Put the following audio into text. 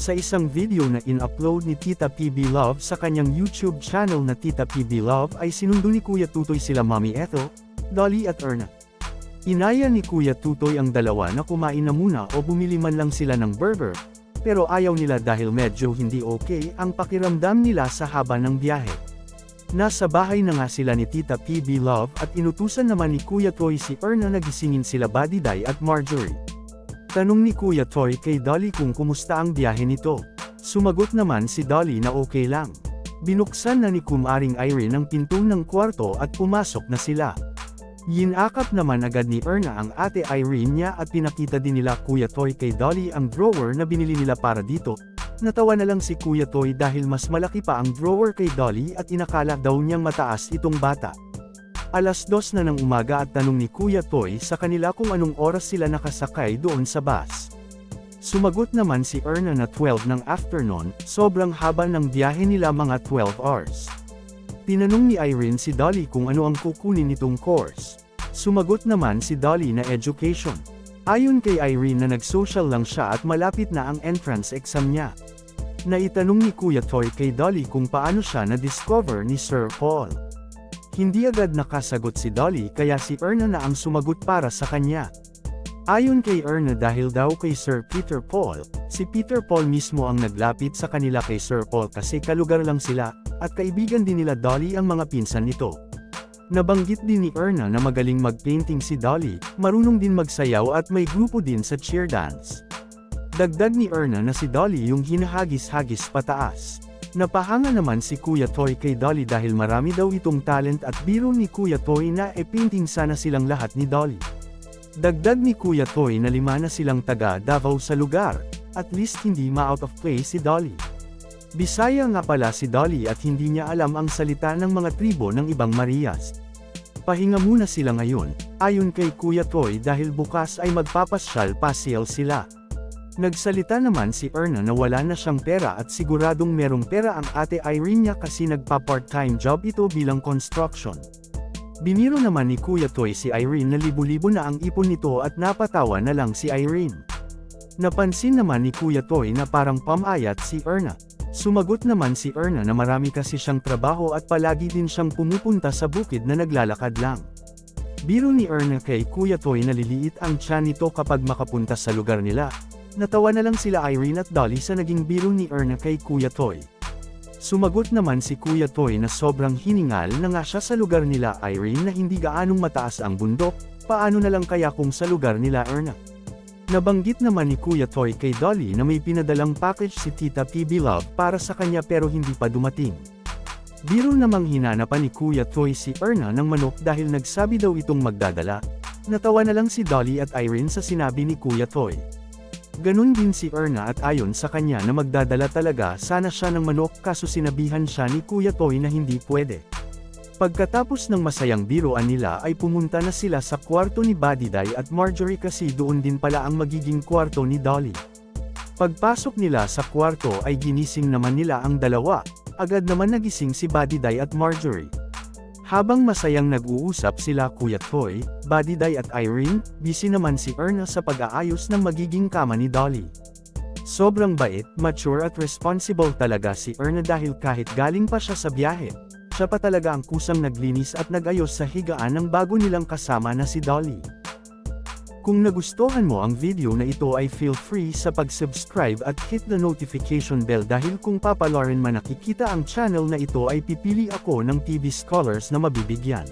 Sa isang video na in-upload ni Tita PB Love sa kanyang YouTube channel na Tita PB Love ay sinundo ni Kuya Tutoy sila Mommy Ethel, Dolly at Erna. Inaya ni Kuya Tutoy ang dalawa na kumain na muna o bumili man lang sila ng burger, pero ayaw nila dahil medyo hindi okay ang pakiramdam nila sa haba ng biyahe. Nasa bahay na nga sila ni Tita PB Love at inutusan naman ni Kuya Toy si Erna na gisingin sila Badiday at Marjorie. Tanong ni Kuya Toy kay Dolly kung kumusta ang biyahe nito. Sumagot naman si Dolly na okay lang. Binuksan na ni Kumaring Irene ang pinto ng kwarto at pumasok na sila. Yinakap naman agad ni Erna ang ate Irene niya at pinakita din nila Kuya Toy kay Dolly ang drawer na binili nila para dito. Natawa na lang si Kuya Toy dahil mas malaki pa ang drawer kay Dolly at inakala daw niyang mataas itong bata. Alas 2 na ng umaga at tanong ni Kuya Toy sa kanila kung anong oras sila nakasakay doon sa bus. Sumagot naman si Erna na 12 ng afternoon, sobrang haba ng biyahe nila mga 12 hours. Tinanong ni Irene si Dolly kung ano ang kukunin nitong course. Sumagot naman si Dolly na education. Ayon kay Irene na nag-social lang siya at malapit na ang entrance exam niya. Naitanong ni Kuya Toy kay Dolly kung paano siya na-discover ni Sir Paul. Hindi agad nakasagot si Dolly kaya si Erna na ang sumagot para sa kanya. Ayon kay Erna dahil daw kay Sir Peter Paul, si Peter Paul mismo ang naglapit sa kanila kay Sir Paul kasi kalugar lang sila, at kaibigan din nila Dolly ang mga pinsan nito. Nabanggit din ni Erna na magaling mag-painting si Dolly, marunong din magsayaw at may grupo din sa cheer dance. Dagdag ni Erna na si Dolly yung hinahagis-hagis pataas. Napahanga naman si Kuya Toy kay Dolly dahil marami daw itong talent at biro ni Kuya Toy na painting sana silang lahat ni Dolly. Dagdag ni Kuya Toy na 5 na silang taga Davao sa lugar, at least hindi ma-out of place si Dolly. Bisaya nga pala si Dolly at hindi niya alam ang salita ng mga tribo ng ibang Marias. Pahinga muna sila ngayon, ayon kay Kuya Toy dahil bukas ay magpapasyal-pasyal sila. Nagsalita naman si Erna na wala na siyang pera at siguradong merong pera ang ate Irene niya kasi nagpa-part-time job ito bilang construction. Biniro naman ni Kuya Toy si Irene na libo-libo na ang ipon nito at napatawa na lang si Irene. Napansin naman ni Kuya Toy na parang pamayat si Erna. Sumagot naman si Erna na marami kasi siyang trabaho at palagi din siyang pumupunta sa bukid na naglalakad lang. Biro ni Erna kay Kuya Toy na liliit ang tiyan nito kapag makapunta sa lugar nila. Natawa na lang sila Irene at Dolly sa naging biro ni Erna kay Kuya Toy. Sumagot naman si Kuya Toy na sobrang hiningal na nga siya sa lugar nila Irene na hindi gaanong mataas ang bundok, paano na lang kaya kung sa lugar nila Erna. Nabanggit naman ni Kuya Toy kay Dolly na may pinadalang package si Tita PB Love para sa kanya pero hindi pa dumating. Biro namang hinanapan ni Kuya Toy si Erna ng manok dahil nagsabi daw itong magdadala. Natawa na lang si Dolly at Irene sa sinabi ni Kuya Toy. Ganon din si Erna at ayon sa kanya na magdadala talaga sana siya ng manok kaso sinabihan siya ni Kuya Toy na hindi pwede. Pagkatapos ng masayang biroan nila ay pumunta na sila sa kwarto ni Badiday at Marjorie kasi doon din pala ang magiging kwarto ni Dolly. Pagpasok nila sa kwarto ay ginising naman nila ang dalawa, agad naman nagising si Badiday at Marjorie. Habang masayang nag-uusap sila Kuya Toy, Badiday at Irene, busy naman si Erna sa pag-aayos ng magiging kama ni Dolly. Sobrang bait, mature at responsible talaga si Erna dahil kahit galing pa siya sa biyahe, siya pa talaga ang kusang naglinis at nag-ayos sa higaan ng bago nilang kasama na si Dolly. Kung nagustuhan mo ang video na ito ay feel free sa pag-subscribe at hit the notification bell dahil kung papalarin man nakikita ang channel na ito ay pipili ako ng TV Scholars na mabibigyan.